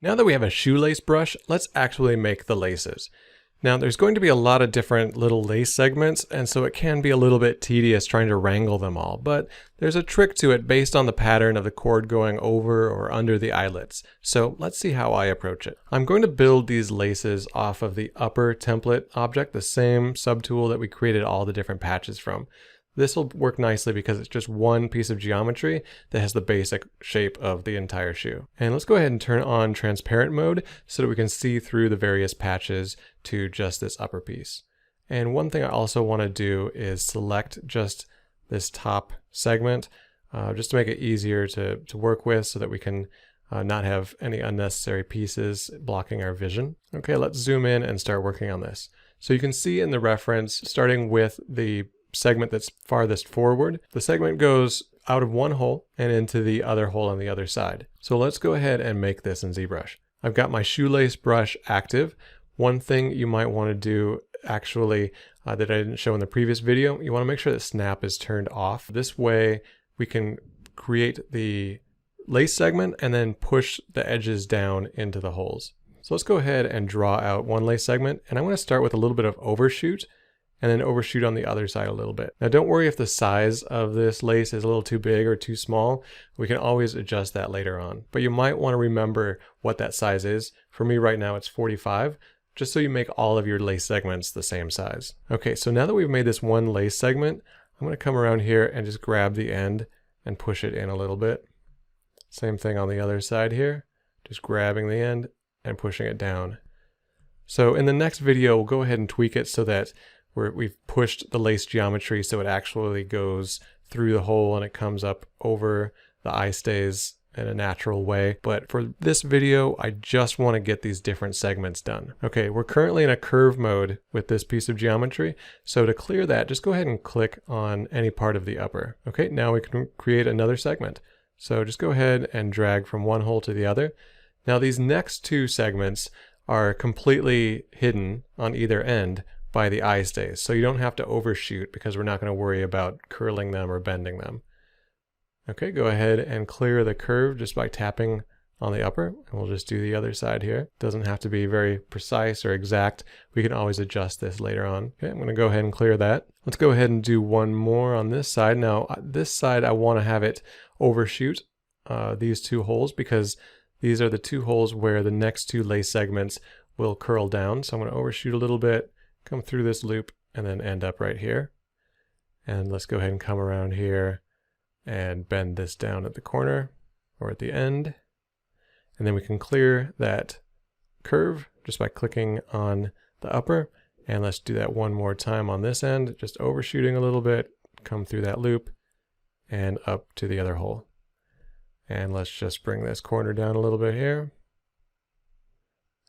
Now that we have a shoelace brush, let's actually make the laces. Now there's going to be a lot of different little lace segments, and so it can be a little bit tedious trying to wrangle them all, but there's a trick to it based on the pattern of the cord going over or under the eyelets. So let's see how I approach it. I'm going to build these laces off of the upper template object, the same subtool that we created all the different patches from. This will work nicely because it's just one piece of geometry that has the basic shape of the entire shoe. And let's go ahead and turn on transparent mode so that we can see through the various patches to just this upper piece. And one thing I also want to do is select just this top segment just to make it easier to work with so that we can not have any unnecessary pieces blocking our vision. Okay, let's zoom in and start working on this. So you can see in the reference, starting with the segment that's farthest forward, the segment goes out of one hole and into the other hole on the other side. So let's go ahead and make this in ZBrush. I've got my shoelace brush active. One thing you might want to do actually that I didn't show in the previous video, you want to make sure that snap is turned off. This way we can create the lace segment and then push the edges down into the holes. So let's go ahead and draw out one lace segment, and I'm going to start with a little bit of overshoot and then overshoot on the other side a little bit. Now don't worry if the size of this lace is a little too big or too small. We can always adjust that later on. But you might want to remember what that size is. For me right now it's 45, just so you make all of your lace segments the same size. Okay, so now that we've made this one lace segment, I'm going to come around here and just grab the end and push it in a little bit. Same thing on the other side here, just grabbing the end and pushing it down. So in the next video, we'll go ahead and tweak it so that we've pushed the lace geometry so it actually goes through the hole and it comes up over the eye stays in a natural way. But for this video, I just want to get these different segments done. Okay, we're currently in a curve mode with this piece of geometry. So to clear that, just go ahead and click on any part of the upper. Okay, now we can create another segment. So just go ahead and drag from one hole to the other. Now these next two segments are completely hidden on either end by the eye stays, so you don't have to overshoot because we're not going to worry about curling them or bending them. Okay, go ahead and clear the curve just by tapping on the upper, and we'll just do the other side here. Doesn't have to be very precise or exact. We can always adjust this later on. Okay, I'm going to go ahead and clear that. Let's go ahead and do one more on this side. Now this side I want to have it overshoot these two holes because these are the two holes where the next two lace segments will curl down. So I'm going to overshoot a little bit, come through this loop, and then end up right here. And let's go ahead and come around here and bend this down at the corner or at the end. And then we can clear that curve just by clicking on the upper. And let's do that one more time on this end, just overshooting a little bit, come through that loop and up to the other hole. And let's just bring this corner down a little bit here.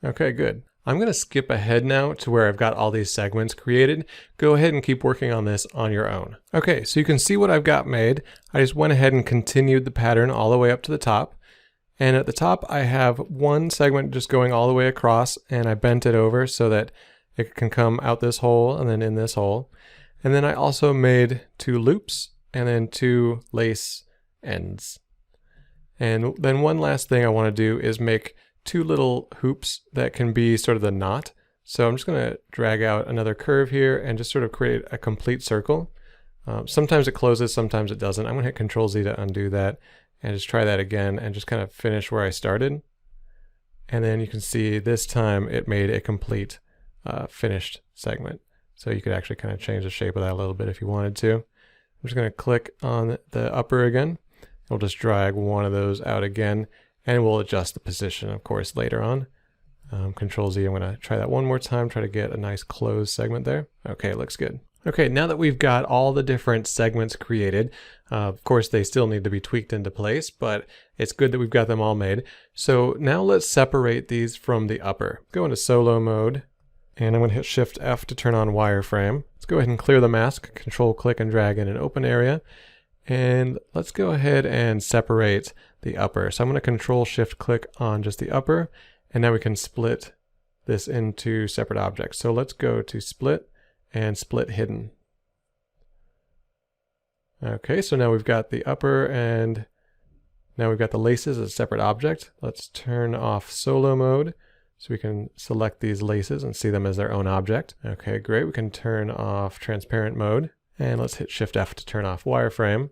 Okay, good. I'm going to skip ahead now to where I've got all these segments created. Go ahead and keep working on this on your own. Okay, so you can see what I've got made. I just went ahead and continued the pattern all the way up to the top. And at the top, I have one segment just going all the way across, and I bent it over so that it can come out this hole and then in this hole. And then I also made two loops and then two lace ends. And then one last thing I want to do is make two little hoops that can be sort of the knot. So I'm just going to drag out another curve here and just sort of create a complete circle. Sometimes it closes, sometimes it doesn't. I'm going to hit Control Z to undo that and just try that again and just kind of finish where I started. And then you can see this time it made a complete finished segment. So you could actually kind of change the shape of that a little bit if you wanted to. I'm just going to click on the upper again. We'll just drag one of those out again, and we'll adjust the position, of course, later on. Control Z, I'm going to try that one more time, try to get a nice closed segment there. Okay, looks good. Okay, now that we've got all the different segments created, of course they still need to be tweaked into place, but it's good that we've got them all made. So now let's separate these from the upper. Go into solo mode, and I'm going to hit Shift F to turn on wireframe. Let's go ahead and clear the mask, Control click and drag in an open area. And let's go ahead and separate the upper. So I'm going to Control Shift click on just the upper, and now we can split this into separate objects. So let's go to split and split hidden. Okay, so now we've got the upper and Now we've got the laces as a separate object. Let's turn off solo mode so we can select these laces and see them as their own object. Okay, great. We can turn off transparent mode, and let's hit Shift F to turn off wireframe.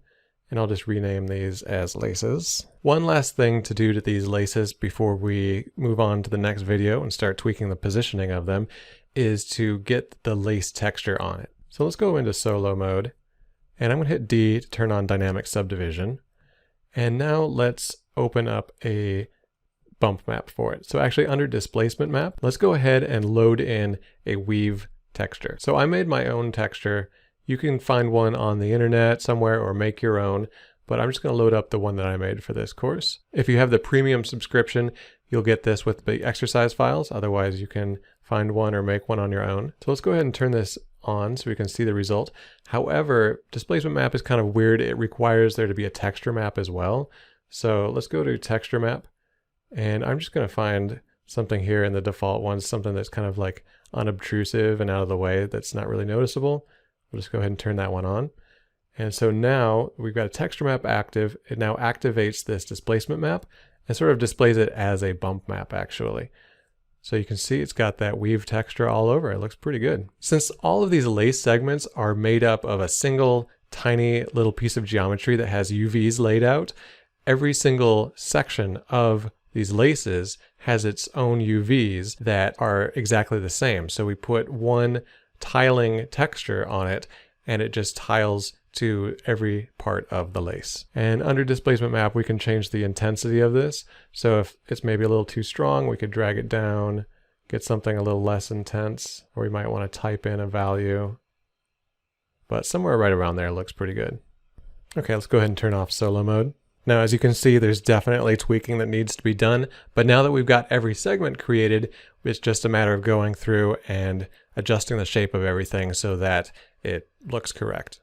And I'll just rename these as laces. One last thing to do to these laces before we move on to the next video and start tweaking the positioning of them is to get the lace texture on it. So let's go into solo mode, and I'm gonna hit D to turn on dynamic subdivision. And now let's open up a bump map for it. So actually under displacement map, let's go ahead and load in a weave texture. So I made my own texture. You can find one on the internet somewhere or make your own, but I'm just going to load up the one that I made for this course. If you have the premium subscription, you'll get this with the exercise files. Otherwise, you can find one or make one on your own. So let's go ahead and turn this on so we can see the result. However, displacement map is kind of weird. It requires there to be a texture map as well. So let's go to texture map, and I'm just going to find something here in the default ones, something that's kind of like unobtrusive and out of the way that's not really noticeable. We'll just go ahead and turn that one on. And so now we've got a texture map active. It now activates this displacement map and sort of displays it as a bump map actually. So you can see it's got that weave texture all over. It looks pretty good. Since all of these lace segments are made up of a single tiny little piece of geometry that has UVs laid out, every single section of these laces has its own UVs that are exactly the same. So we put one tiling texture on it, and it just tiles to every part of the lace. And under displacement map, we can change the intensity of this. So if it's maybe a little too strong, we could drag it down, get something a little less intense, or we might want to type in a value. But somewhere right around there looks pretty good. Okay, let's go ahead and turn off solo mode. Now, as you can see, there's definitely tweaking that needs to be done, but now that we've got every segment created, it's just a matter of going through and adjusting the shape of everything so that it looks correct.